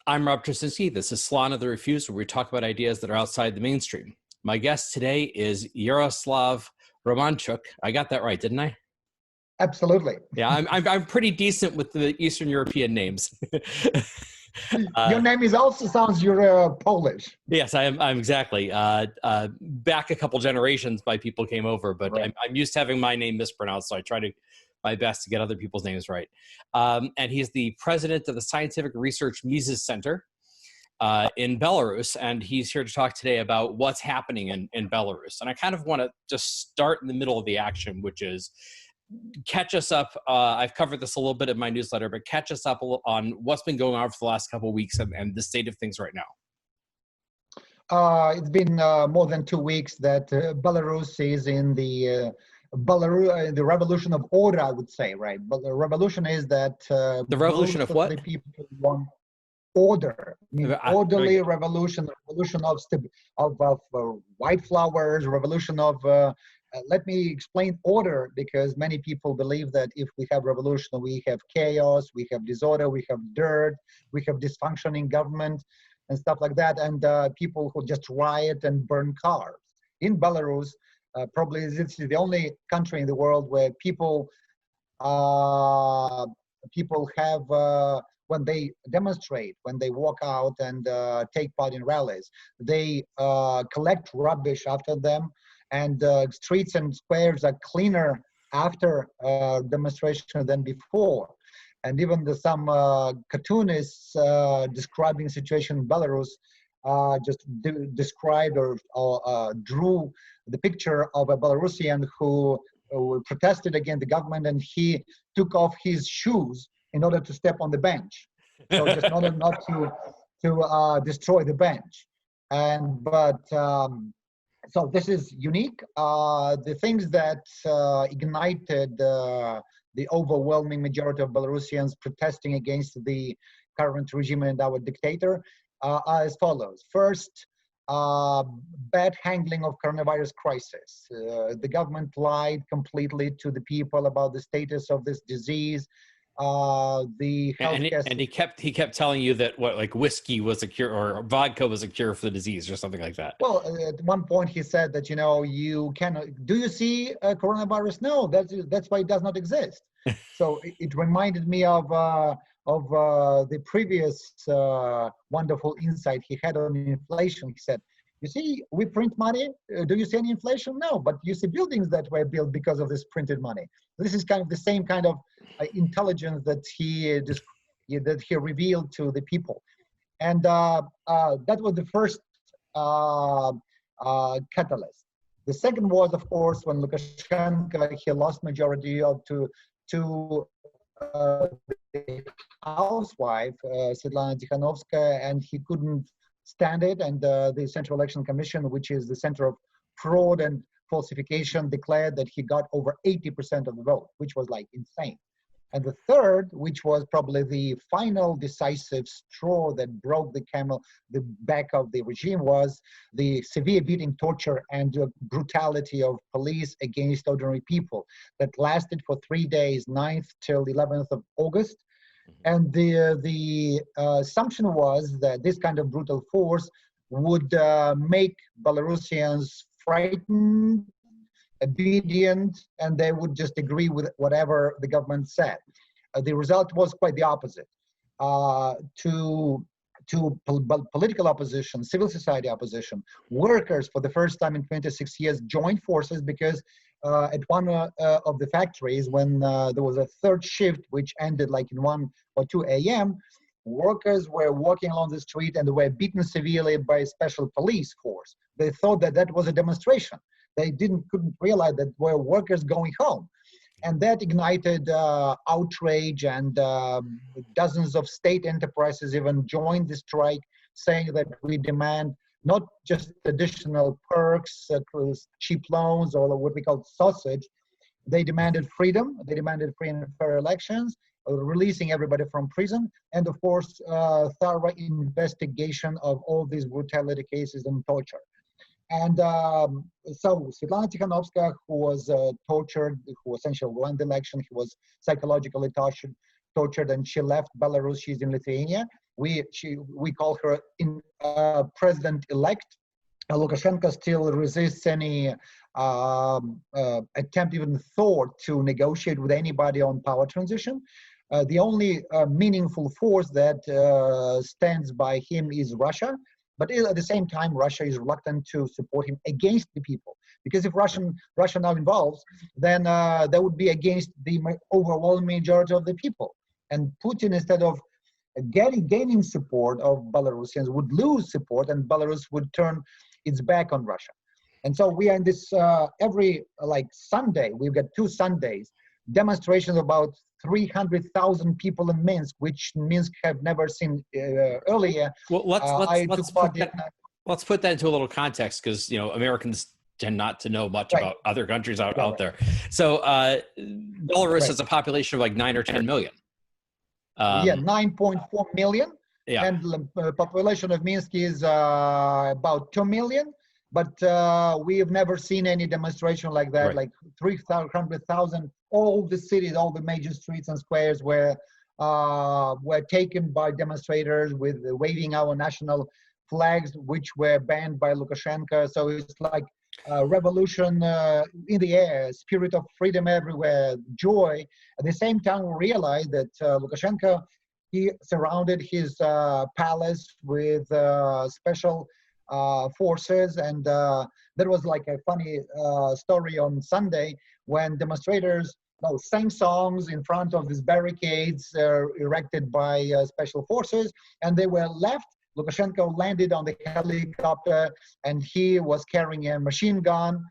I'm Rob Tracinski. This is Salon of the Refused, where we talk about ideas that are outside the mainstream. My guest today is Jaroslav Romanchuk. I got that right, didn't I? Absolutely. Yeah, I'm pretty decent with the Eastern European names. Your name is also sounds you're Polish. Yes, I'm exactly. Back a couple generations, my people came over, but Right. I'm used to having my name mispronounced, so I try to my best to get other people's names right. And he's the president of the Scientific Research Mises Center in Belarus, and he's here to talk today about what's happening in Belarus. And I kind of want to just start in the middle of the action, which is catch us up. I've covered this a little bit in my newsletter, but catch us up on what's been going on for the last couple of weeks and the state of things right now. It's been more than 2 weeks that Belarus is in the the revolution of order, I would say, right? But the revolution is that the revolution of what? The people want order. I mean, orderly revolution, revolution of white flowers, revolution of. Let me explain order, because many people believe that if we have revolution, we have chaos, we have disorder, we have dirt, we have dysfunctioning government and stuff like that, and people who just riot and burn cars. In Belarus, probably this is the only country in the world where people have when they demonstrate, when they walk out and take part in rallies, they collect rubbish after them, and streets and squares are cleaner after demonstration than before. And even some cartoonists describing the situation in Belarus just described or drew the picture of a Belarusian who protested against the government, and he took off his shoes in order to step on the bench. So just in order not to destroy the bench. So this is unique. The things that ignited the overwhelming majority of Belarusians protesting against the current regime and our dictator are as follows. First, bad handling of coronavirus crisis. The government lied completely to the people about the status of this disease. The healthcare and he kept telling you that like whiskey was a cure or vodka was a cure for the disease or something like that. Well, at one point he said that, you cannot. Do you see coronavirus? No, that's why it does not exist. So it reminded me of the previous wonderful insight he had on inflation. He said, "You see, we print money. Do you see any inflation? No, but you see buildings that were built because of this printed money." This is kind of the same kind of intelligence that he revealed to the people, and that was the first catalyst. The second was, of course, when Lukashenko he lost majority to the housewife Svetlana Tikhanovskaya, and he couldn't stand it, and the Central Election Commission, which is the center of fraud and falsification, declared that he got over 80% of the vote, which was like insane. And the third, which was probably the final decisive straw that broke the back of the regime, was the severe beating, torture, and brutality of police against ordinary people that lasted for 3 days, 9th till 11th of August. And the assumption was that this kind of brutal force would make Belarusians frightened, obedient, and they would just agree with whatever the government said. The result was quite the opposite. To political opposition, civil society opposition, workers for the first time in 26 years joined forces, because at one of the factories, when there was a third shift, which ended like in 1 or 2 a.m., workers were walking along the street and they were beaten severely by a special police force. They thought that that was a demonstration. They couldn't realize that were workers going home. And that ignited outrage, and dozens of state enterprises even joined the strike, saying that we demand not just additional perks, cheap loans, or what we call sausage. They demanded freedom. They demanded free and fair elections, releasing everybody from prison, and of course, thorough investigation of all these brutality cases and torture. And so Svetlana Tikhanovskaya, who was tortured, who essentially won the election, he was psychologically tortured, and she left Belarus. She's in Lithuania. we call her president-elect. Lukashenko still resists any attempt, even thought, to negotiate with anybody on power transition. The only meaningful force that stands by him is Russia. But at the same time, Russia is reluctant to support him against the people. Because if Russia now involves, then that would be against the overwhelming majority of the people. And Putin, instead of gaining support of Belarusians, would lose support, and Belarus would turn its back on Russia. And so we are in this every Sunday, we've got 2 Sundays, demonstrations about 300,000 people in Minsk, which Minsk have never seen earlier. Well, let's put that into a little context, because Americans tend not to know much about other countries out there. So Belarus has a population of like 9 or 10 million. 9.4 million. Yeah. And the population of Minsk is about 2 million. But we've never seen any demonstration like that, like 300,000. All the cities, all the major streets and squares were taken by demonstrators with waving our national flags, which were banned by Lukashenko. So it's like revolution in the air, spirit of freedom everywhere, joy. At the same time, we realized that Lukashenko, he surrounded his palace with special forces, and there was like a funny story on Sunday when demonstrators sang songs in front of these barricades erected by special forces, and they were left. Lukashenko landed on the helicopter, and he was carrying a machine gun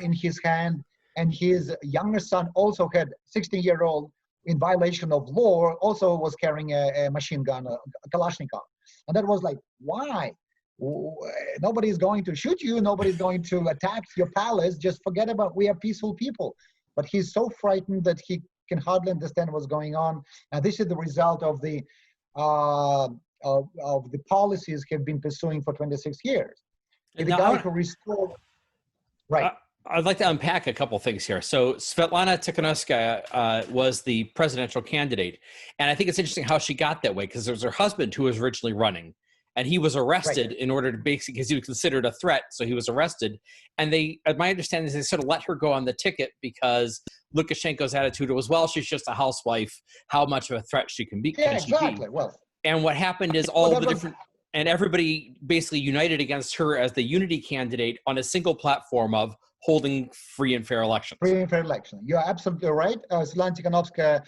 in his hand, and his younger son also had 16-year-old in violation of law, also was carrying a machine gun, a Kalashnikov. And that was like, why? Nobody's going to shoot you, nobody's going to attack your palace, just forget about, we are peaceful people. But he's so frightened that he can hardly understand what's going on. And this is the result of the policies he's been pursuing for 26 years. The guy who restored, I'd like to unpack a couple things here. So Svetlana Tikhanovskaya was the presidential candidate. And I think it's interesting how she got that way, because it was her husband who was originally running. And he was arrested in order to basically, because he was considered a threat, so he was arrested. And they, my understanding is they sort of let her go on the ticket because Lukashenko's attitude was, well, she's just a housewife. How much of a threat she can be? Yeah, exactly. Well, and what happened is all the different, and everybody basically united against her as the unity candidate on a single platform of holding free and fair elections. Free and fair election. You're absolutely right. Svetlana Tikhanovskaya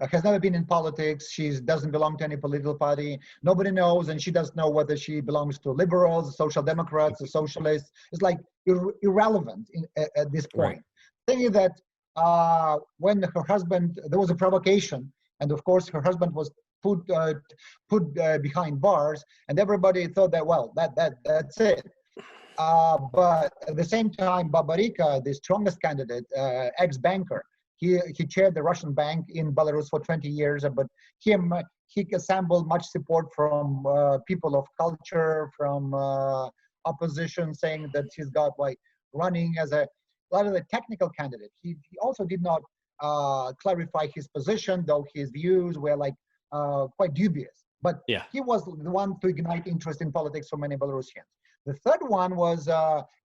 has never been in politics. She doesn't belong to any political party. Nobody knows, and she doesn't know whether she belongs to liberals, social democrats, or socialists. It's like irrelevant at this point. Thing is that when her husband, there was a provocation, and of course her husband was put behind bars, and everybody thought that, well, that's it. But at the same time, Babarika, the strongest candidate, ex-banker, he chaired the Russian bank in Belarus for 20 years, but he assembled much support from people of culture, from opposition, saying that he's got like running as a lot of the technical candidate. He also did not clarify his position, though his views were like quite dubious. But he was the one to ignite interest in politics for many Belarusians. The third one was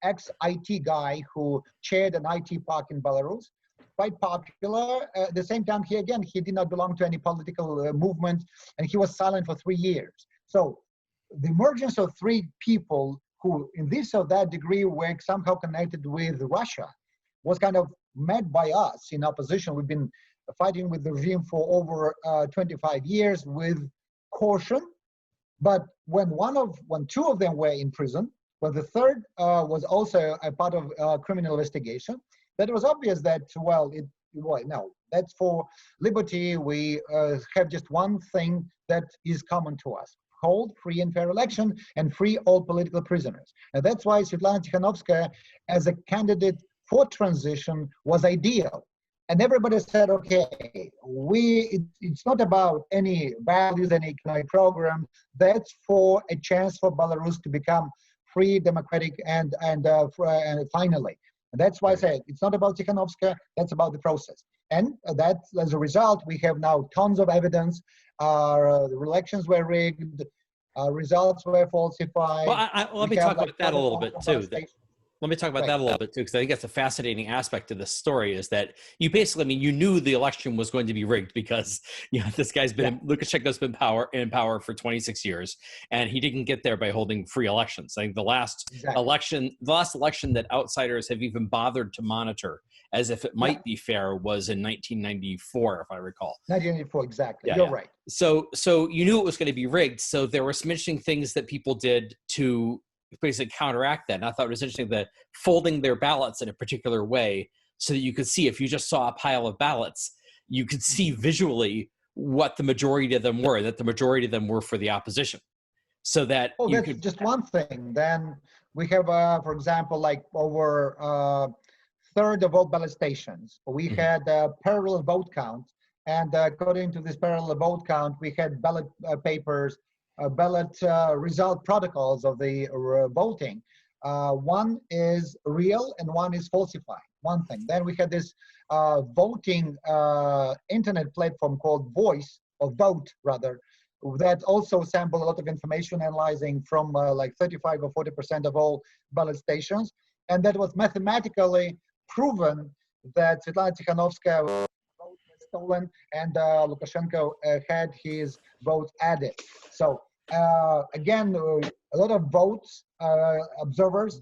ex-IT guy who chaired an IT park in Belarus, quite popular. At the same time, he did not belong to any political movement, and he was silent for 3 years. So the emergence of 3 people who in this or that degree were somehow connected with Russia was kind of met by us in opposition. We've been fighting with the regime for over 25 years with caution. But when 2 of them were in prison, when the third was also a part of criminal investigation, that it was obvious that, no, that's for liberty. We have just one thing that is common to us: hold free and fair election and free all political prisoners. And that's why Svetlana Tikhanovskaya, as a candidate for transition, was ideal. And everybody said, okay, it's not about any values, any economic program. That's for a chance for Belarus to become free, democratic, and finally. And that's why I say it's not about Tikhanovskaya, that's about the process. And that's, as a result, we have now tons of evidence. The elections were rigged, results were falsified. Well, let me talk about that a little bit too. Let me talk about that a little bit too, because I think that's a fascinating aspect of this story. Is that you basically, I mean, you knew the election was going to be rigged because this guy's been Lukashenko's been in power for 26 years, and he didn't get there by holding free elections. I think the last election that outsiders have even bothered to monitor as if it might be fair was in 1994, if I recall. 1994, exactly. You're right. So you knew it was going to be rigged. So there were some interesting things that people did to basically counteract that. And I thought it was interesting that folding their ballots in a particular way so that you could see, if you just saw a pile of ballots, you could see visually what the majority of them were, that the majority of them were for the opposition. So that that's just one thing. Then we have, for example, like over a third of all ballot stations, we had a parallel vote count. And according to this parallel vote count, we had ballot papers, ballot result protocols of the voting. One is real and one is falsified, one thing. Then we had this voting internet platform called Vote, that also sampled a lot of information, analyzing from like 35 or 40% of all ballot stations. And that was mathematically proven that Svetlana Tikhanovskaya vote was stolen and Lukashenko had his votes added. So again, a lot of votes observers,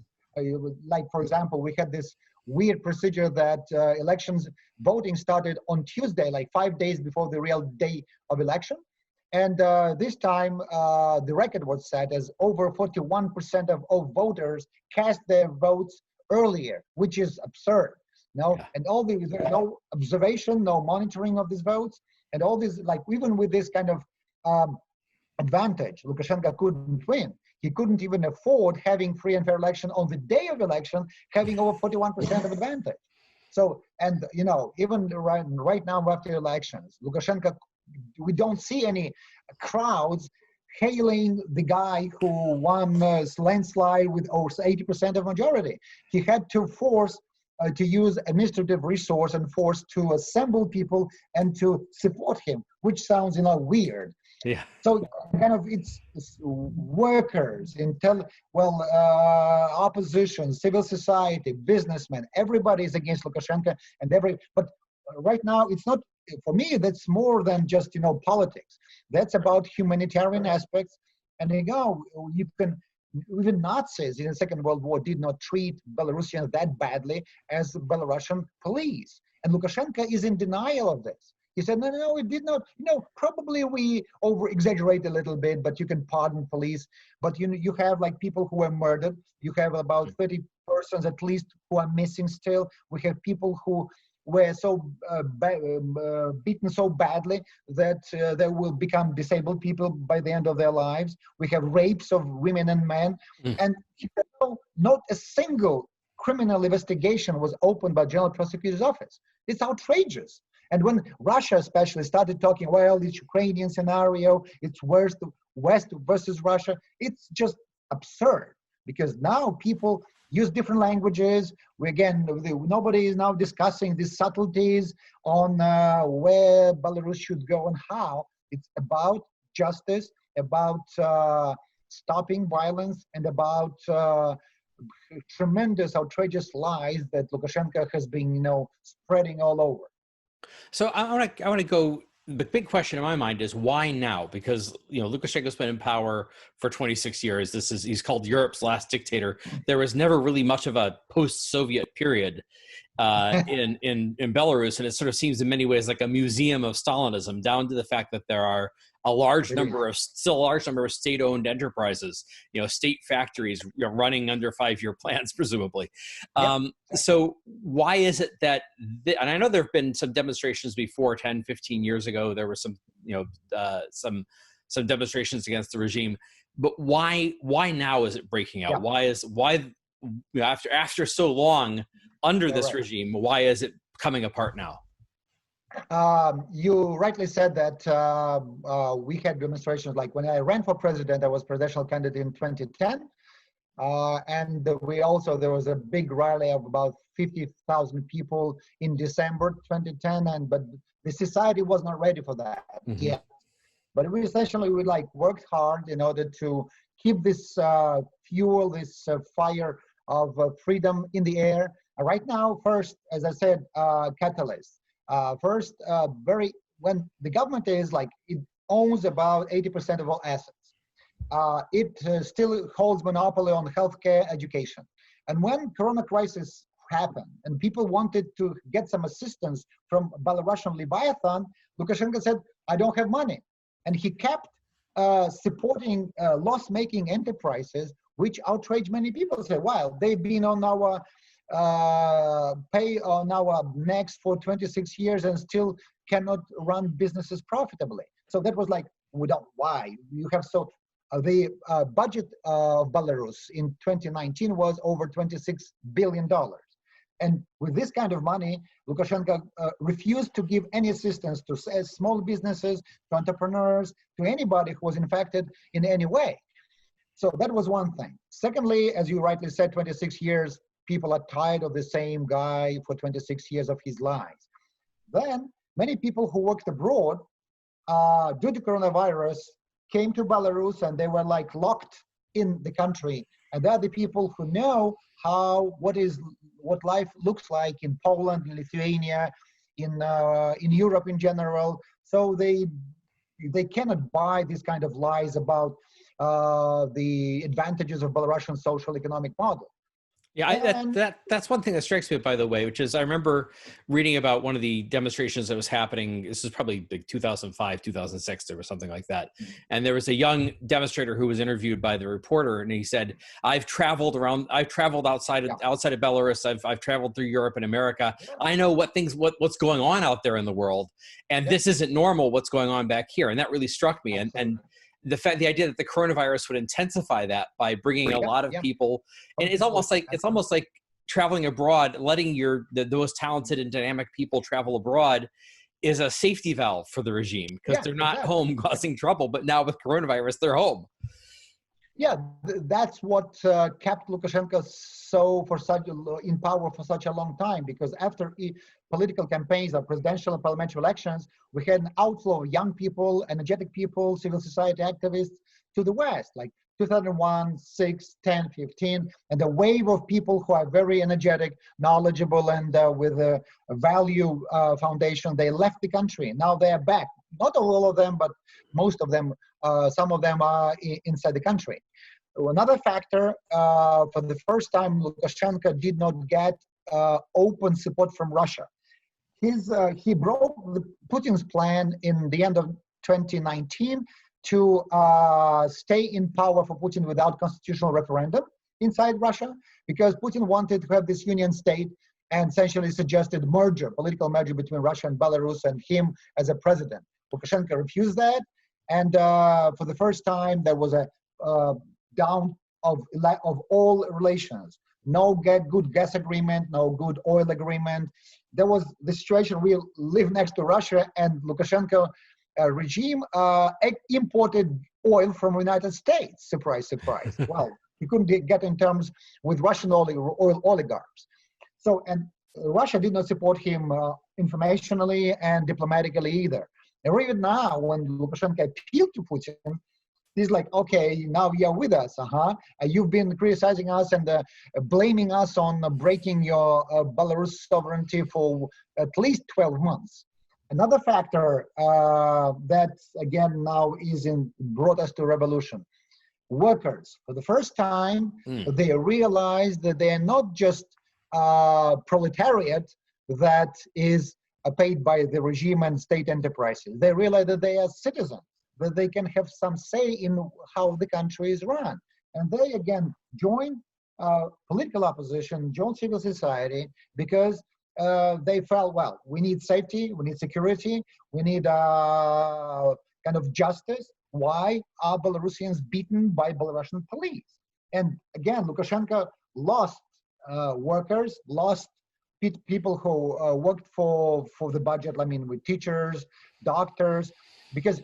like for example, we had this weird procedure that elections voting started on Tuesday, like 5 days before the real day of election. And this time the record was set as over 41% of all voters cast their votes earlier, which is absurd. And all these, there's no observation, no monitoring of these votes, and all this, like even with this kind of advantage, Lukashenko couldn't win. He couldn't even afford having free and fair election on the day of election, having over 41% of advantage. So, and even right now after elections, Lukashenko, we don't see any crowds hailing the guy who won landslide with over 80% of majority. He had to force to use administrative resource and force to assemble people and to support him, which sounds weird. Yeah. So kind of it's workers, opposition, civil society, businessmen, everybody is against Lukashenko, but right now it's not, for me, that's more than just politics. That's about humanitarian aspects. And you can, even Nazis in the Second World War did not treat Belarusians that badly as the Belarusian police. And Lukashenko is in denial of this. He said, no, it did not. Probably we over-exaggerate a little bit, but you can pardon police. But you have like people who were murdered. You have about 30 persons at least who are missing still. We have people who were so beaten so badly that they will become disabled people by the end of their lives. We have rapes of women and men. And not a single criminal investigation was opened by General Prosecutor's Office. It's outrageous. And when Russia especially started talking, well, it's Ukrainian scenario, it's West versus Russia, it's just absurd, because now people use different languages. Nobody is now discussing these subtleties on where Belarus should go and how. It's about justice, about stopping violence, and about tremendous, outrageous lies that Lukashenko has been, spreading all over. So I want to go. The big question in my mind is why now? Because Lukashenko's been in power for 26 years. He's called Europe's last dictator. There was never really much of a post-Soviet period in Belarus, and it sort of seems in many ways like a museum of Stalinism, down to the fact that there are still a large number of state-owned enterprises, state factories running under 5-year plans, presumably. So why is it that, and I know there have been some demonstrations before, 10, 15 years ago, there were some demonstrations against the regime, but why now is it breaking out? Why after so long under this regime, why is it coming apart now? You rightly said that we had demonstrations. Like when I ran for president, I was presidential candidate in 2010. And there was a big rally of about 50,000 people in December 2010, but the society was not ready for that yet. But we essentially worked hard in order to keep this fuel, this fire of freedom in the air. Right now, first, as I said, catalyst. First, when the government it owns about 80% of all assets. It still holds monopoly on healthcare, education. And when Corona crisis happened and people wanted to get some assistance from Belarusian Leviathan, Lukashenko said, I don't have money. And he kept supporting loss-making enterprises, which outraged many people. Say, wow, they've been on our pay on our necks for 26 years and still cannot run businesses profitably. So that was why you have the budget of Belarus in 2019 was over $26 billion. And with this kind of money, Lukashenko refused to give any assistance to small businesses, to entrepreneurs, to anybody who was infected in any way. So that was one thing. Secondly, as you rightly said, 26 years, people are tired of the same guy for 26 years of his lies. Then many people who worked abroad due to coronavirus came to Belarus and they were locked in the country. And they're the people who know what life looks like in Poland, in Lithuania, in Europe in general. So they cannot buy these kind of lies about the advantages of Belarusian social economic model. Yeah, that's one thing that strikes me, by the way, which is I remember reading about one of the demonstrations that was happening. This is probably 2005, 2006, there was something like that. And there was a young demonstrator who was interviewed by the reporter, and he said, I've traveled outside of Belarus. I've traveled through Europe and America. I know what's going on out there in the world. And this isn't normal, what's going on back here. And that really struck me. And the idea that the coronavirus would intensify that by bringing a lot of people, and it's almost like traveling abroad, letting the most talented and dynamic people travel abroad is a safety valve for the regime because they're not home causing trouble. But now with coronavirus, they're home. Yeah, that's what kept Lukashenko in power for such a long time, because after political campaigns or presidential and parliamentary elections, we had an outflow of young people, energetic people, civil society activists to the West, like 2001, 6, 10, 15, and a wave of people who are very energetic, knowledgeable, and with a value foundation. They left the country. Now they are back. Not all of them, but most of them. Some of them are inside the country. Another factor, for the first time, Lukashenko did not get open support from Russia. He broke Putin's plan in the end of 2019 to stay in power for Putin without constitutional referendum inside Russia, because Putin wanted to have this union state and essentially suggested political merger between Russia and Belarus and him as a president. Lukashenko refused that. And for the first time, there was a down of all relations. No good gas agreement, no good oil agreement. There was the situation, we live next to Russia, and Lukashenko regime imported oil from the United States. Surprise, surprise. Well, he couldn't get in terms with Russian oil oligarchs. So, and Russia did not support him informationally and diplomatically either. And even now, when Lukashenko appealed to Putin, he's like, okay, now you're with us, you've been criticizing us and blaming us on breaking your Belarus sovereignty for at least 12 months. Another factor that, again, now brought us to revolution. Workers, for the first time, they realized that they are not just proletariat that is paid by the regime and state enterprises. They realize that they are citizens, that they can have some say in how the country is run. And they, again, join political opposition, join civil society, because they felt, well, we need safety, we need security, we need kind of justice. Why are Belarusians beaten by Belarusian police? And again, Lukashenko lost workers, lost people who worked for the budget, I mean, with teachers, doctors, because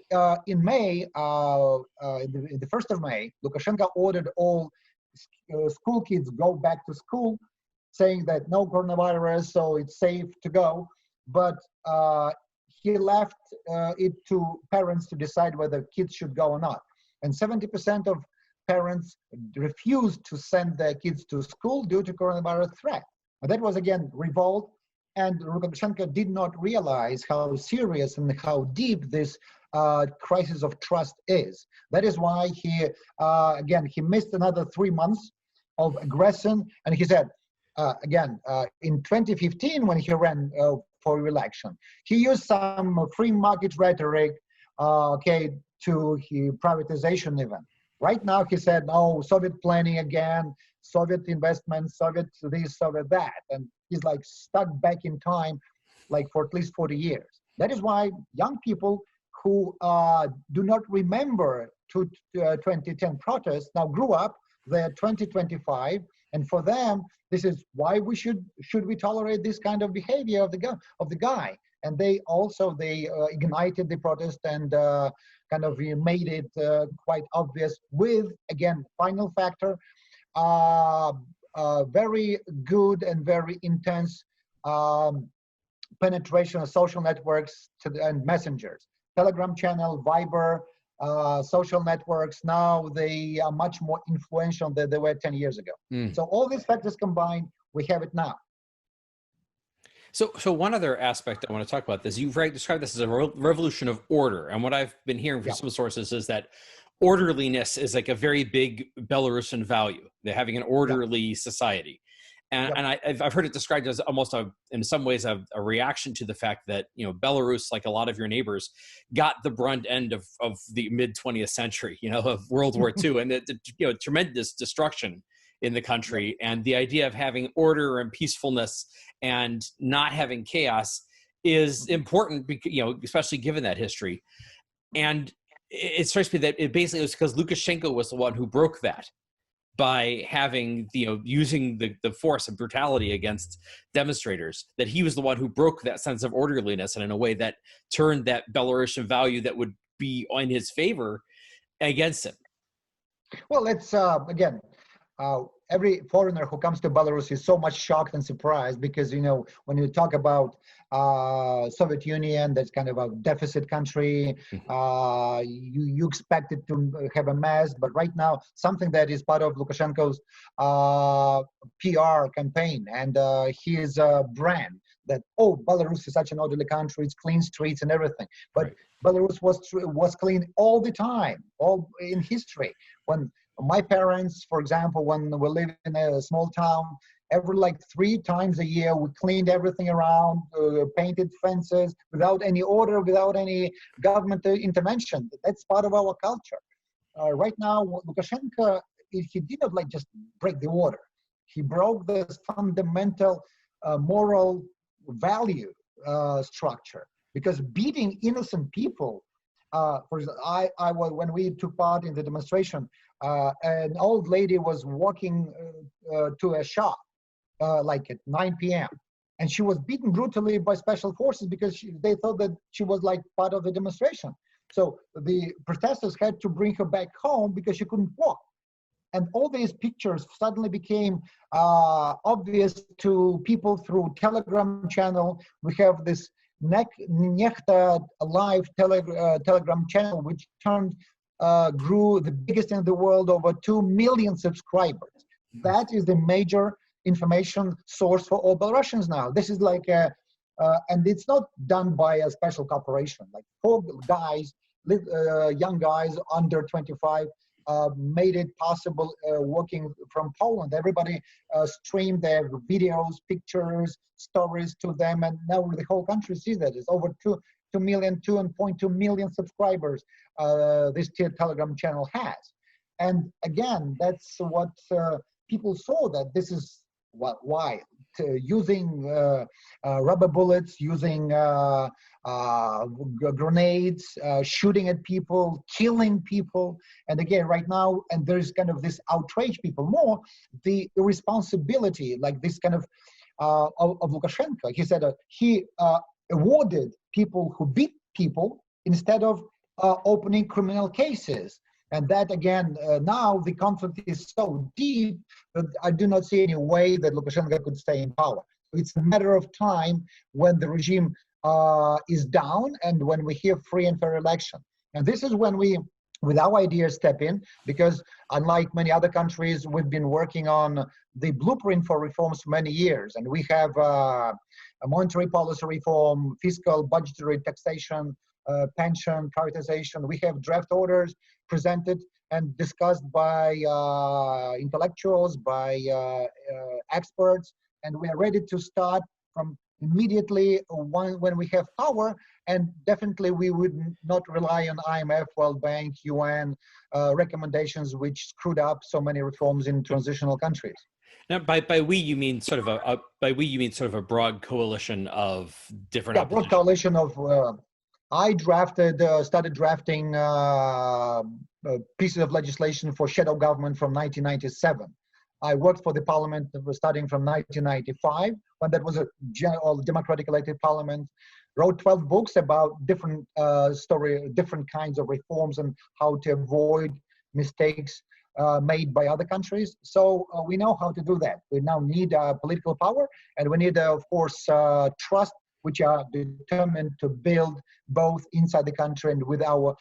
in May, the 1st of May, Lukashenko ordered all school kids go back to school, saying that no coronavirus, so it's safe to go. But he left it to parents to decide whether kids should go or not. And 70% of parents refused to send their kids to school due to coronavirus threat. And that was, again, revolt. And Lukashenko did not realize how serious and how deep this crisis of trust is. That is why he, again, he missed another 3 months of aggression. And he said, in 2015, when he ran for re-election, he used some free market rhetoric, to privatization even. Right now, he said, "Oh, Soviet planning again, Soviet investment, Soviet this, Soviet that," and he's like stuck back in time, like for at least 40 years. That is why young people who do not remember 2010 protests now grew up. They're 2025, and for them, this is why we should we tolerate this kind of behavior of the guy. And they ignited the protest and kind of made it quite obvious with, again, final factor, very good and very intense penetration of social networks and messengers. Telegram channel, Viber, social networks, now they are much more influential than they were 10 years ago. So all these factors combined, we have it now. So one other aspect I want to talk about this, you've described this as a revolution of order. And what I've been hearing from some sources is that orderliness is like a very big Belarusian value. They're having an orderly society. And I've heard it described as almost in some ways a reaction to the fact that, Belarus, like a lot of your neighbors, got the brunt end of the mid 20th century, of World War II, and the tremendous destruction in the country. And the idea of having order and peacefulness and not having chaos is important, especially given that history. And it strikes me that it basically was because Lukashenko was the one who broke that by having, using the force and brutality against demonstrators, that he was the one who broke that sense of orderliness, and in a way that turned that Belarusian value that would be in his favor against him. Well, it's, again, every foreigner who comes to Belarus is so much shocked and surprised because, when you talk about Soviet Union, that's kind of a deficit country, you expect it to have a mess, but right now, something that is part of Lukashenko's PR campaign and his brand, that, Belarus is such an orderly country, it's clean streets and everything. But Belarus was clean all the time, all in history. When my parents, for example, when we lived in a small town, every 3 times a year, we cleaned everything around, painted fences without any order, without any government intervention. That's part of our culture. Right now, Lukashenko, he did not just break the order. He broke this fundamental moral value structure, because beating innocent people, for example, when we took part in the demonstration, an old lady was walking to a shop at 9 p.m. and she was beaten brutally by special forces because they thought that she was part of the demonstration. So the protesters had to bring her back home because she couldn't walk. And all these pictures suddenly became obvious to people through Telegram channel. We have this Nechta live Telegram channel, which grew the biggest in the world, over 2 million subscribers. That is the major information source for all Belarusians now. This is and it's not done by a special corporation. 4 guys, young guys under 25, made it possible working from Poland. Everybody streamed their videos, pictures, stories to them, and now the whole country sees that. It's over 2.2 million subscribers this Telegram channel has. And again, that's what people saw, that this is why using rubber bullets, using grenades, shooting at people, killing people. And again, right now, and there's kind of this outrage people more, the irresponsibility, this kind of Lukashenko. He said he awarded people who beat people instead of opening criminal cases. And that again, now the conflict is so deep that I do not see any way that Lukashenko could stay in power. It's a matter of time when the regime is down and when we have free and fair election. And this is when we, with our ideas, step in, because unlike many other countries, we've been working on the blueprint for reforms for many years. And we have a monetary policy reform, fiscal, budgetary, taxation, pension, privatization. We have draft orders presented and discussed by intellectuals, by experts, and we are ready to start from immediately when we have power. And definitely we would not rely on IMF, World Bank, UN recommendations, which screwed up so many reforms in transitional countries. Now, by we you mean sort of a broad coalition of different. Yeah, broad coalition of. I started drafting pieces of legislation for shadow government from 1997. I worked for the parliament starting from 1995, when that was a democratic elected parliament. Wrote 12 books about different different kinds of reforms and how to avoid mistakes made by other countries. So we know how to do that. We now need political power, and we need, of course, trust, which are determined to build both inside the country and with our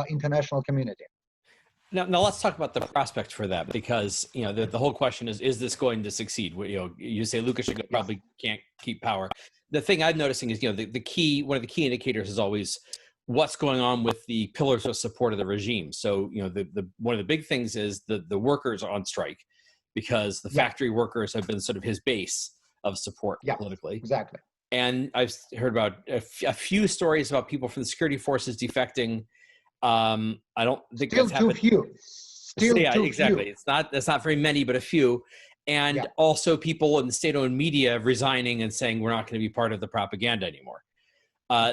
international community. Now let's talk about the prospect for that, because the whole question is this going to succeed? You say Lukashenko probably can't keep power. The thing I'm noticing is one of the key indicators is always what's going on with the pillars of support of the regime. So one of the big things is the workers are on strike, because the factory workers have been sort of his base of support politically. Exactly. And I've heard about a few stories about people from the security forces defecting. I don't think still that's too few. Still too exactly. Few. It's not very many, but a few. And also people in the state-owned media resigning and saying we're not going to be part of the propaganda anymore.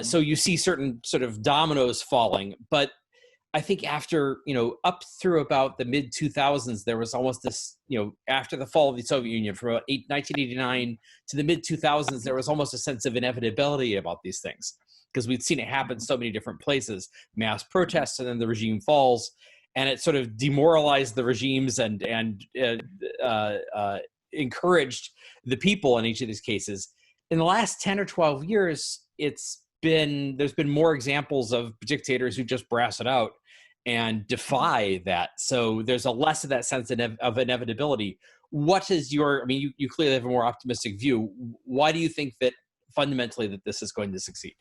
So you see certain sort of dominoes falling. But I think after, up through about the mid-2000s, there was almost this, after the fall of the Soviet Union, from about 1989 to the mid-2000s, there was almost a sense of inevitability about these things, because we'd seen it happen so many different places, mass protests, and then the regime falls, and it sort of demoralized the regimes and encouraged the people in each of these cases. In the last 10 or 12 years, there's been more examples of dictators who just brass it out and defy that. So there's a less of that sense of inevitability. What is you clearly have a more optimistic view. Why do you think that fundamentally that this is going to succeed?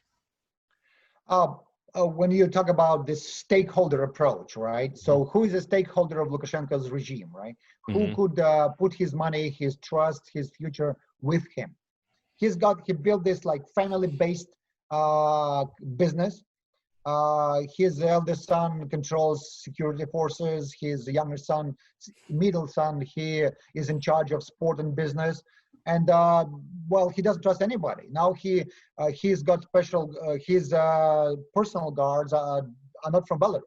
When you talk about this stakeholder approach, right? So who is a stakeholder of Lukashenko's regime, right? Mm-hmm. Who could put his money, his trust, his future with him? He built this like family-based business. His eldest son controls security forces. His younger son, middle son, he is in charge of sport and business. And he doesn't trust anybody. Now he's got special. His personal guards are not from Belarus.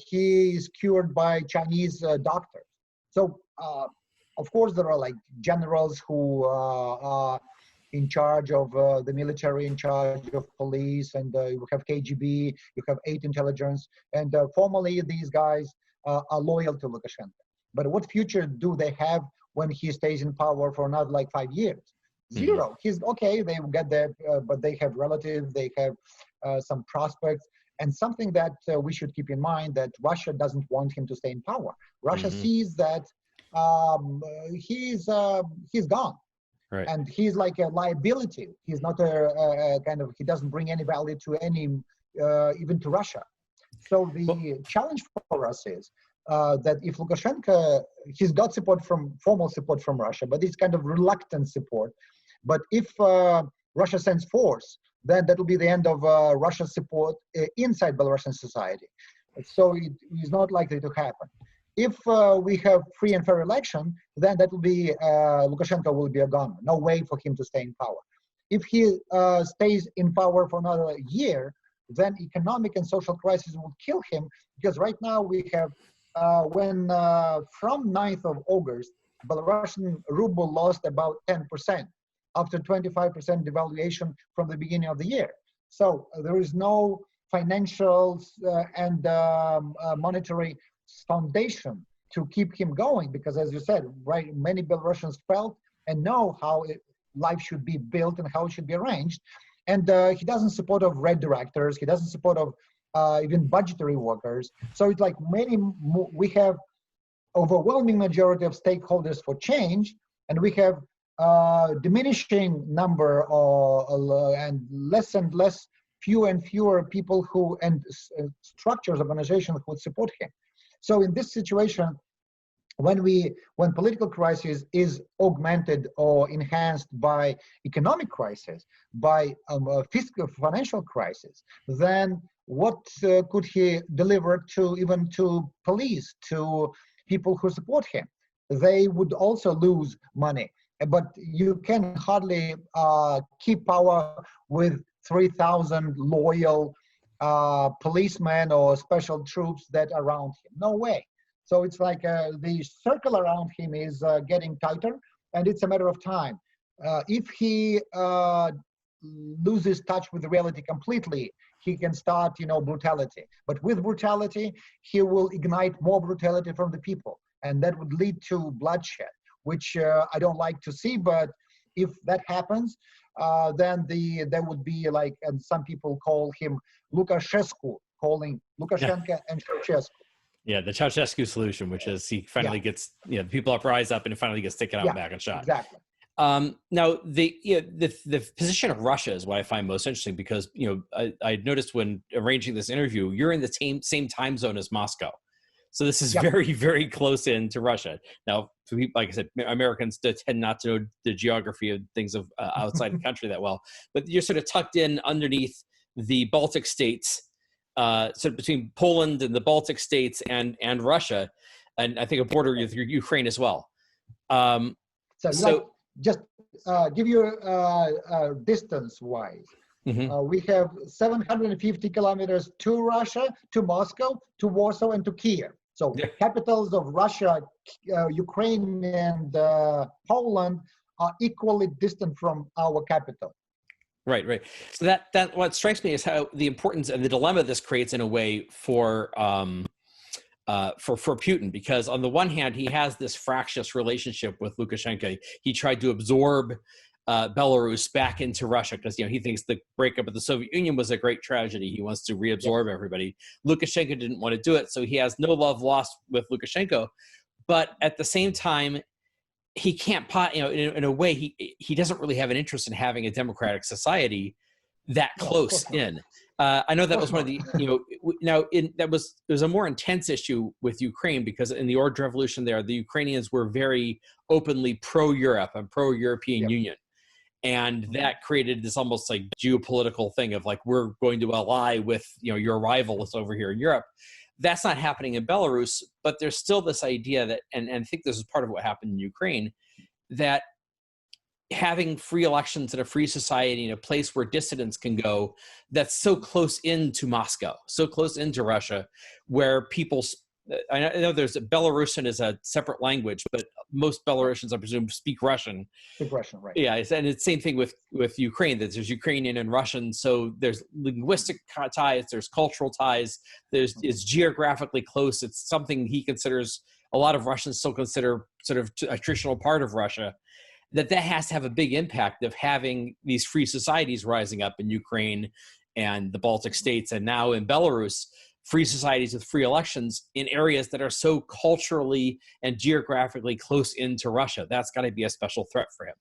He is cured by Chinese doctors. So of course there are like generals who are in charge of the military, in charge of police, and you have KGB, you have 8 intelligence, and formally these guys are loyal to Lukashenko. But what future do they have when he stays in power for another like 5 years? Zero. Mm-hmm. He's okay, they will get there, but they have relatives, they have some prospects. And something that we should keep in mind, that Russia doesn't want him to stay in power. Russia sees that he's gone. Right. And he's like a liability. He's not a kind of, he doesn't bring any value to any, even to Russia. So the challenge for us is that if Lukashenko, he's got formal support from Russia, but it's kind of reluctant support. But if Russia sends force, then that will be the end of Russia's support inside Belarusian society. So it is not likely to happen. If we have free and fair election, then that will be, Lukashenko will be a gunman. No way for him to stay in power. If he stays in power for another year, then economic and social crisis will kill him, because right now we have, from 9th of August, Belarusian ruble lost about 10%, after 25% devaluation from the beginning of the year. So there is no financial and monetary foundation to keep him going, because as you said, right, many Belarusians felt and know how life should be built and how it should be arranged. And he doesn't support of red directors. He doesn't support of even budgetary workers. So it's like we have overwhelming majority of stakeholders for change, and we have diminishing number and less and less, fewer and fewer people who and structures, organizations who would support him. So in this situation, when political crisis is augmented or enhanced by economic crisis, by fiscal financial crisis, then what could he deliver even to police, to people who support him? They would also lose money. But you can hardly keep power with 3,000 loyal policemen or special troops that are around him. No way. So it's like the circle around him is getting tighter, and it's a matter of time. If he loses touch with reality completely, he can start, brutality. But with brutality, he will ignite more brutality from the people, and that would lead to bloodshed, which I don't like to see. But if that happens, then there would be like, and some people call him Lukashenko, calling Lukashenko and Ceausescu. Yeah, the Ceausescu solution, which is he finally gets, people rise up and it finally gets taken out back and shot. Exactly. Now, the position of Russia is what I find most interesting, because I noticed when arranging this interview, you're in the same time zone as Moscow, so this is very, very close in to Russia. Now, for people, like I said, Americans tend not to know the geography of things of outside the country that well, but you're sort of tucked in underneath the Baltic states. So between Poland and the Baltic states and Russia, and I think a border with Ukraine as well. Just give you distance-wise. We have 750 kilometers to Russia, to Moscow, to Warsaw, and to Kiev. So capitals of Russia, Ukraine, and Poland are equally distant from our capital. Right. So that what strikes me is how the importance and the dilemma this creates in a way for Putin, because on the one hand, he has this fractious relationship with Lukashenko. He tried to absorb Belarus back into Russia because he thinks the breakup of the Soviet Union was a great tragedy. He wants to reabsorb everybody. Lukashenko didn't want to do it, so he has no love lost with Lukashenko. But at the same time, he can't, in a way, he doesn't really have an interest in having a democratic society that close in. I know that was one of the, there was a more intense issue with Ukraine, because in the Order Revolution there, the Ukrainians were very openly pro-Europe and pro-European Union. And that created this almost like geopolitical thing of like, we're going to ally with, your rivals over here in Europe. That's not happening in Belarus, but there's still this idea that, and I think this is part of what happened in Ukraine, that having free elections in a free society in a place where dissidents can go, that's so close into Moscow, so close into Russia, where people, I know there's Belarusian is a separate language, but most Belarusians, I presume, speak Russian. Speak Russian, right? Yeah, and it's the same thing with Ukraine. That there's Ukrainian and Russian, so there's linguistic ties, there's cultural ties, it's geographically close. It's something he considers, a lot of Russians still consider sort of a traditional part of Russia. That has to have a big impact of having these free societies rising up in Ukraine and the Baltic states, and now in Belarus, free societies with free elections in areas that are so culturally and geographically close into Russia. That's got to be a special threat for him.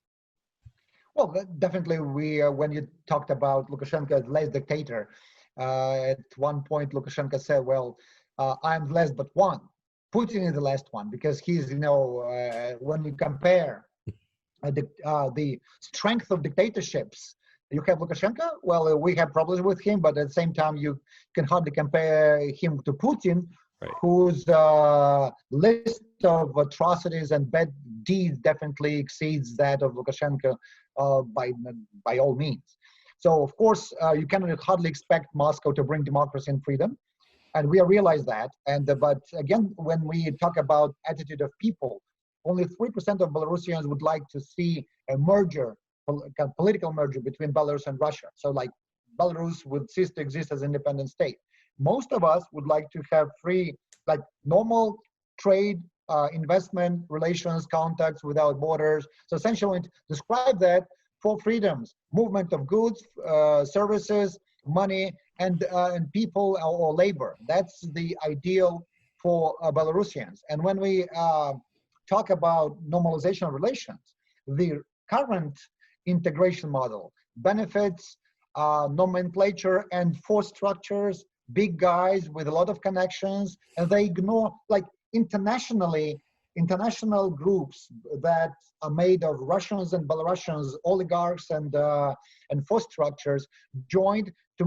Well, definitely, when you talked about Lukashenko as last dictator, at one point Lukashenko said, well, I'm the last but one. Putin is the last one, because he's, when you compare the strength of dictatorships, you have Lukashenko, well, we have problems with him, but at the same time, you can hardly compare him to Putin, whose list of atrocities and bad deeds definitely exceeds that of Lukashenko by all means. So, of course, you cannot hardly expect Moscow to bring democracy and freedom, and we realize that. But again, when we talk about attitude of people, only 3% of Belarusians would like to see a merger, a political merger between Belarus and Russia. So like Belarus would cease to exist as an independent state. Most of us would like to have free, like normal trade, investment, relations, contacts without borders. So essentially, describe that for freedoms, movement of goods, services, money, and people or labor. That's the ideal for Belarusians. And when we talk about normalization of relations, the current integration model benefits nomenclature and force structures, big guys with a lot of connections, and they ignore, like, international groups that are made of Russians and Belarusians, oligarchs and force structures joined to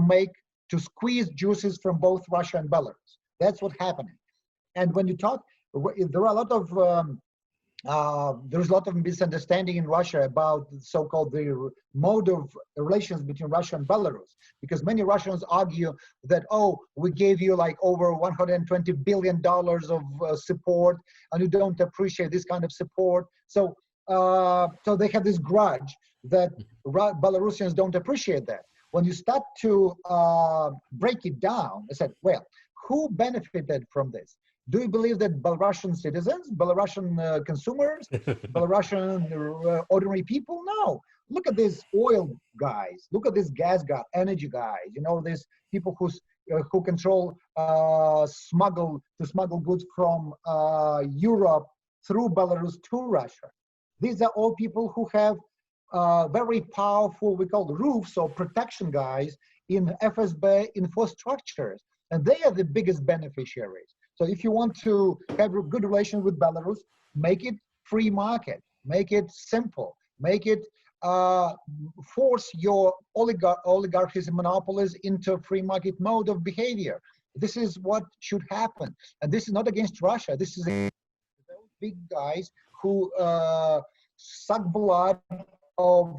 squeeze juices from both Russia and Belarus. That's what's happening. And when you talk, there are a lot of there's a lot of misunderstanding in Russia about so-called the mode of relations between Russia and Belarus, because many Russians argue that, oh, we gave you like over $120 billion of support, and you don't appreciate this kind of support. So they have this grudge that Belarusians don't appreciate that. When you start to break it down, I said, well, who benefited from this? Do you believe that Belarusian citizens, Belarusian consumers, Belarusian ordinary people? No. Look at these oil guys. Look at these gas guys, energy guys. You know, these people who control smuggle goods from Europe through Belarus to Russia. These are all people who have very powerful, we call roofs or protection guys in FSB infrastructures, and they are the biggest beneficiaries. So if you want to have a good relation with Belarus, make it free market, make it simple, make it force your oligarchies and monopolies into free market mode of behavior. This is what should happen. And this is not against Russia. This is against those big guys who suck blood of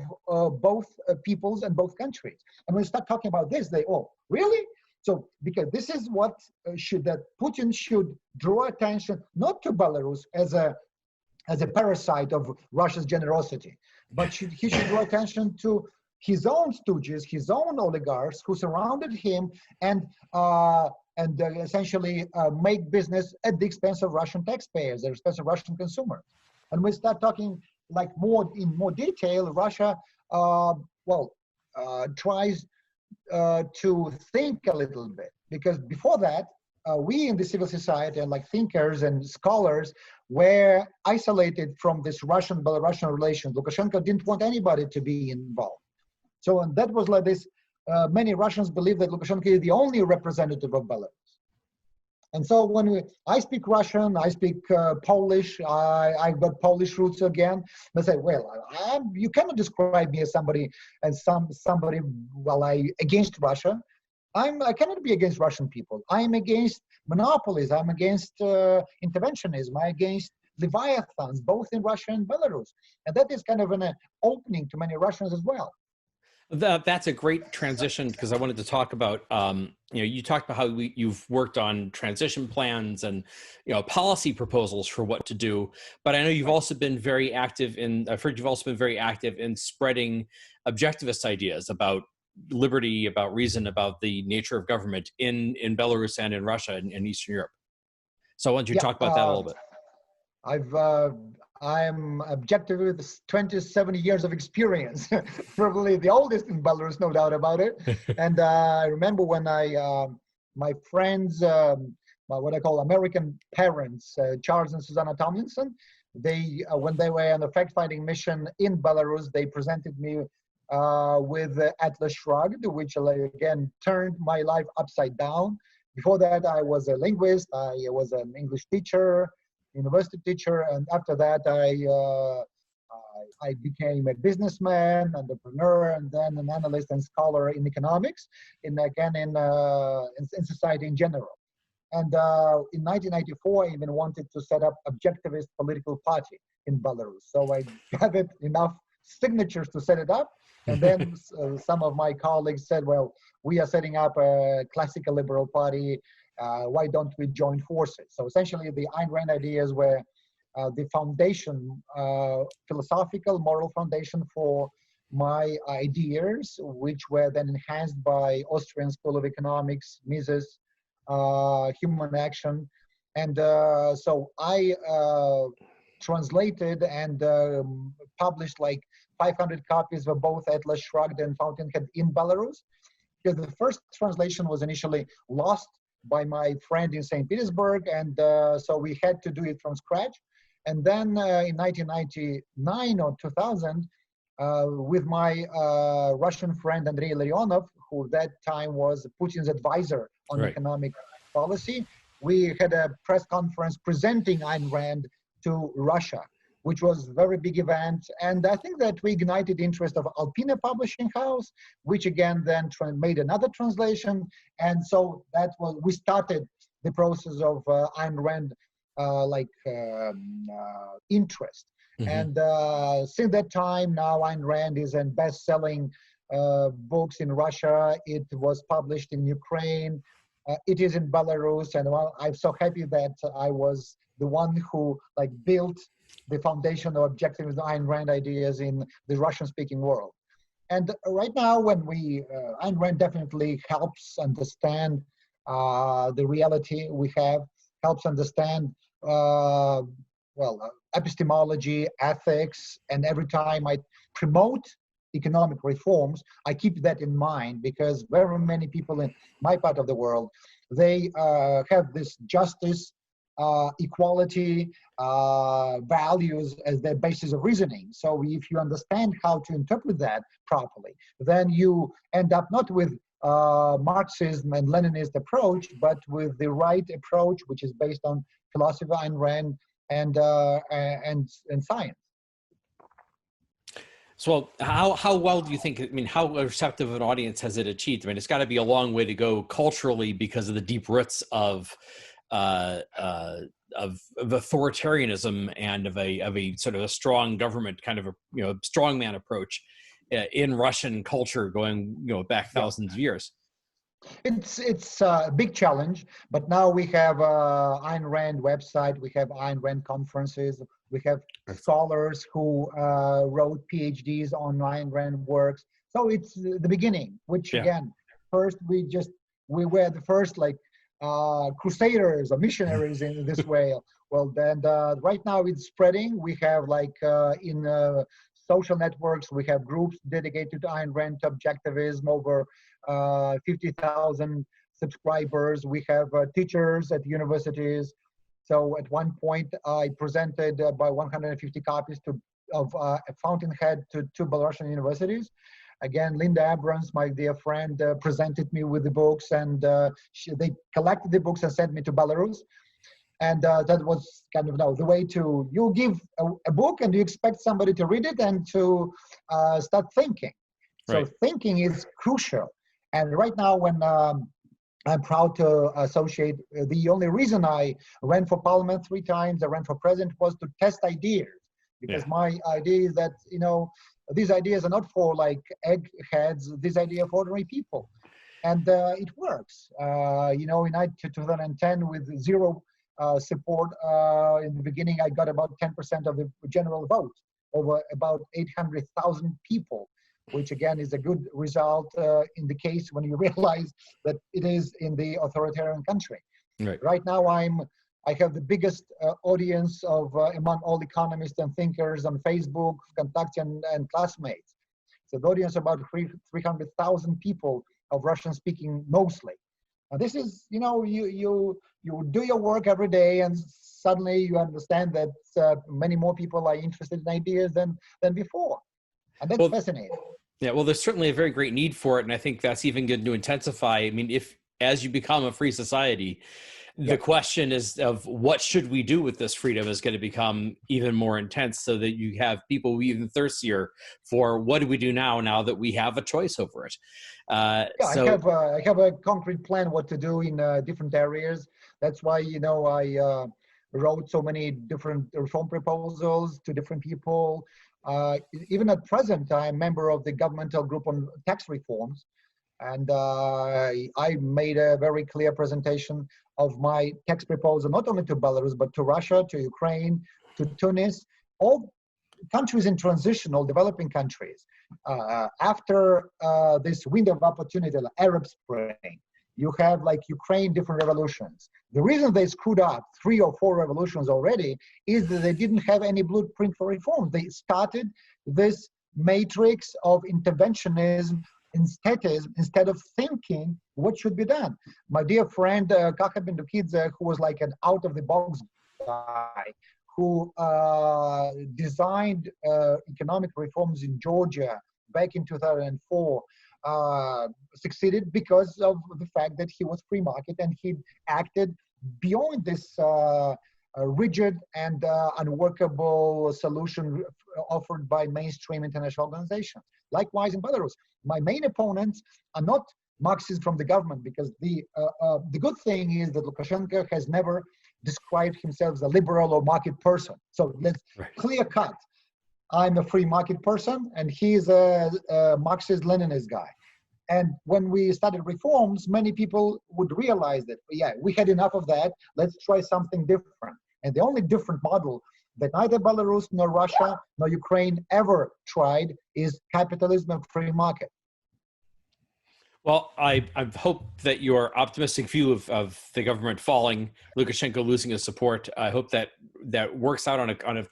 both peoples and both countries. And when we start talking about this, they, oh, really? So, because this is what that Putin should draw attention, not to Belarus as a parasite of Russia's generosity, but he should draw attention to his own stooges, his own oligarchs who surrounded him and essentially make business at the expense of Russian taxpayers, at the expense of Russian consumers. And we start talking like in more detail. Russia, tries to think a little bit, because before that, we in the civil society and like thinkers and scholars were isolated from this Russian-Belarusian relations. Lukashenko didn't want anybody to be involved. So, and that was like this, many Russians believe that Lukashenko is the only representative of Belarus. And so when I speak Russian, I speak Polish, I've got Polish roots again. I say, well, you cannot describe me as somebody against Russia. I cannot be against Russian people. I'm against monopolies. I'm against interventionism. I'm against leviathans, both in Russia and Belarus. And that is kind of an opening to many Russians as well. That's a great transition, because I wanted to talk about, you talked about how you've worked on transition plans and, policy proposals for what to do. But I know you've also been very active I've heard you've also been very active in spreading objectivist ideas about liberty, about reason, about the nature of government in Belarus and in Russia and Eastern Europe. So why don't you talk about that a little bit? I'm objective with 27 years of experience, probably the oldest in Belarus, no doubt about it. And I remember when my friends, what I call American parents, Charles and Susanna Tomlinson, when they were on a fact-finding mission in Belarus, they presented me with Atlas Shrugged, which again turned my life upside down. Before that, I was a linguist, I was an English teacher, university teacher, and after that I became a businessman, entrepreneur, and then an analyst and scholar in economics, in society in general. And in 1994, I even wanted to set up objectivist political party in Belarus. So I gathered enough signatures to set it up, and then some of my colleagues said, well, we are setting up a classical liberal party. Why don't we join forces? So essentially the Ayn Rand ideas were the foundation, philosophical, moral foundation for my ideas, which were then enhanced by Austrian School of Economics, Mises, Human Action. And so I translated and published like 500 copies of both Atlas Shrugged and Fountainhead in Belarus, because the first translation was initially lost by my friend in St. Petersburg, and so we had to do it from scratch. And then in 1999 or 2000, with my Russian friend Andrei Larionov, who at that time was Putin's advisor on economic policy, we had a press conference presenting Ayn Rand to Russia, which was a very big event. And I think that we ignited interest of Alpina Publishing House, which again then made another translation. And so that was, we started the process of Ayn Rand interest. Mm-hmm. And since that time, now Ayn Rand is in best-selling books in Russia. It was published in Ukraine. It is in Belarus, and well, I'm so happy that I was the one who built the foundation of objective Ayn Rand ideas in the Russian-speaking world. And right now, when Ayn Rand definitely helps understand the reality we have, helps understand epistemology, ethics, and every time I promote economic reforms, I keep that in mind, because very many people in my part of the world, they have this justice, equality, values as their basis of reasoning. So if you understand how to interpret that properly, then you end up not with Marxism and Leninist approach, but with the right approach, which is based on philosophy, Ayn Rand, and science. So how well do you think, how receptive an audience has it achieved? It's got to be a long way to go culturally because of the deep roots of authoritarianism and of a sort of a strong government kind of a strongman approach in Russian culture going back thousands of years. It's a big challenge, but now we have Ayn Rand website, we have Ayn Rand conferences, we have scholars who wrote PhDs on Ayn Rand works. So it's the beginning, which again, first we were the first crusaders or missionaries in this way. Well, then right now it's spreading. We have in social networks, we have groups dedicated to Ayn Rand objectivism, over 50,000 subscribers. We have teachers at universities. So at one point, I presented by 150 copies of Fountainhead to two Belarusian universities. Again, Linda Abrams, my dear friend, presented me with the books, and they collected the books and sent me to Belarus. And that was kind of the way to, you give a book and you expect somebody to read it and to start thinking. So thinking is crucial. And right now, when I'm proud to associate, the only reason I ran for parliament 3 times, I ran for president, was to test ideas. Because my idea is that, these ideas are not for eggheads, these ideas are for ordinary people. And it works. In 2010, with zero support, in the beginning, I got about 10% of the general vote, over about 800,000 people, which again is a good result in the case when you realize that it is in the authoritarian country. Right now, I have the biggest audience of among all economists and thinkers on Facebook, Contact, and Classmates. So the audience about 300,000 people of Russian-speaking mostly. Now this is, you do your work every day, and suddenly you understand that many more people are interested in ideas than before, and that's fascinating. Yeah, well, there's certainly a very great need for it, and I think that's even going to intensify. As you become a free society, the question is of what should we do with this freedom is going to become even more intense, so that you have people even thirstier for what do we do now that we have a choice over it. I have a concrete plan what to do in different areas. That's why I wrote so many different reform proposals to different people. Even at present, I'm a member of the governmental group on tax reforms, and I made a very clear presentation of my tax proposal, not only to Belarus, but to Russia, to Ukraine, to Tunis, all countries in transitional developing countries, after this window of opportunity, like Arab Spring, you have like Ukraine, different revolutions. The reason they screwed up 3 or 4 revolutions already is that they didn't have any blueprint for reform. They started this matrix of interventionism and statism instead of thinking what should be done. My dear friend Kaka Bendukidze, who was like an out-of-the-box guy, who designed economic reforms in Georgia back in 2004, succeeded because of the fact that he was free market and he acted beyond this rigid and unworkable solution offered by mainstream international organizations. Likewise in Belarus, my main opponents are not Marxists from the government, because the good thing is that Lukashenko has never described himself as a liberal or market person. So let's clear cut. I'm a free market person, and he's a Marxist-Leninist guy. And when we started reforms, many people would realize that, yeah, we had enough of that. Let's try something different. And the only different model that neither Belarus nor Russia nor Ukraine ever tried is capitalism and free market. Well, I hope that your optimistic view of the government falling, Lukashenko losing his support, I hope that works out on a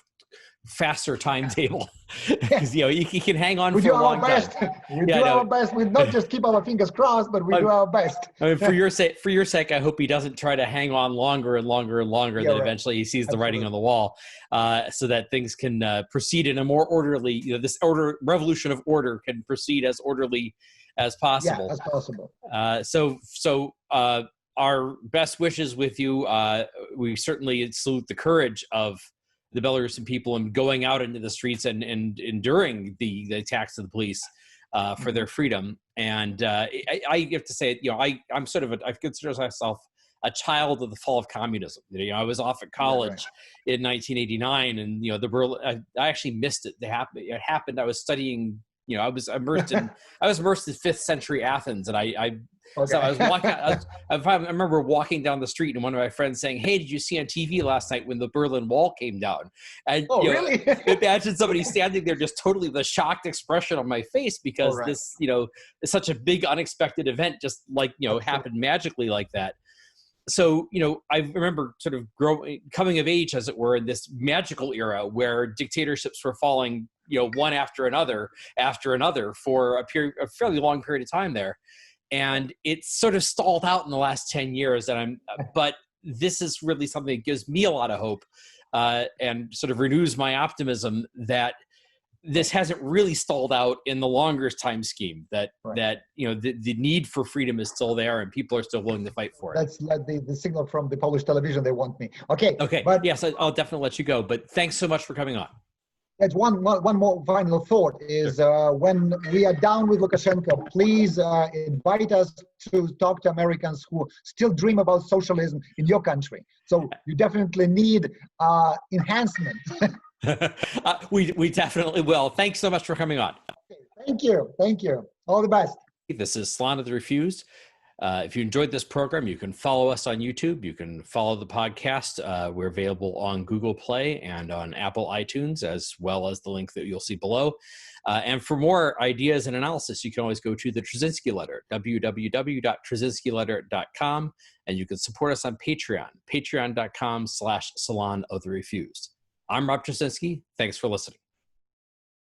faster timetable, because he can hang on for a long time. We do our best. We not just keep our fingers crossed, but we do our best. I mean, for your sake, I hope he doesn't try to hang on longer and longer and longer. That eventually he sees the writing on the wall, so that things can proceed in a more orderly. This revolution of order can proceed as orderly as possible. Yeah, as possible. So our best wishes with you. We certainly salute the courage of the Belarusian people and going out into the streets and enduring the attacks of the police for their freedom. And I have to say, I consider myself a child of the fall of communism. I was off at college in 1989, and I actually missed it. It happened. I was studying. I was immersed in 5th century Athens, and so I was walking. I remember walking down the street, and one of my friends saying, "Hey, did you see on TV last night when the Berlin Wall came down?" And really? Imagine somebody standing there, just totally with a shocked expression on my face, because this, is such a big, unexpected event, just happened magically like that. So, I remember sort of coming of age, as it were, in this magical era where dictatorships were falling, one after another for a fairly long period of time there. And it's sort of stalled out in the last 10 years. But this is really something that gives me a lot of hope and sort of renews my optimism that this hasn't really stalled out in the longer time scheme, that the need for freedom is still there and people are still willing to fight for it. That's like the signal from the Polish television. They want me. Okay. But yes, I'll definitely let you go. But thanks so much for coming on. That's one more final thought is when we are down with Lukashenko, please invite us to talk to Americans who still dream about socialism in your country. So you definitely need enhancement. We definitely will. Thanks so much for coming on. Okay, thank you. All the best. This is Salon of the Refused. If you enjoyed this program, you can follow us on YouTube. You can follow the podcast. We're available on Google Play and on Apple iTunes, as well as the link that you'll see below. And for more ideas and analysis, you can always go to the Tracinski Letter, www.tracinskiletter.com, and you can support us on Patreon, patreon.com/Salon of the Refused. I'm Rob Tracinski. Thanks for listening.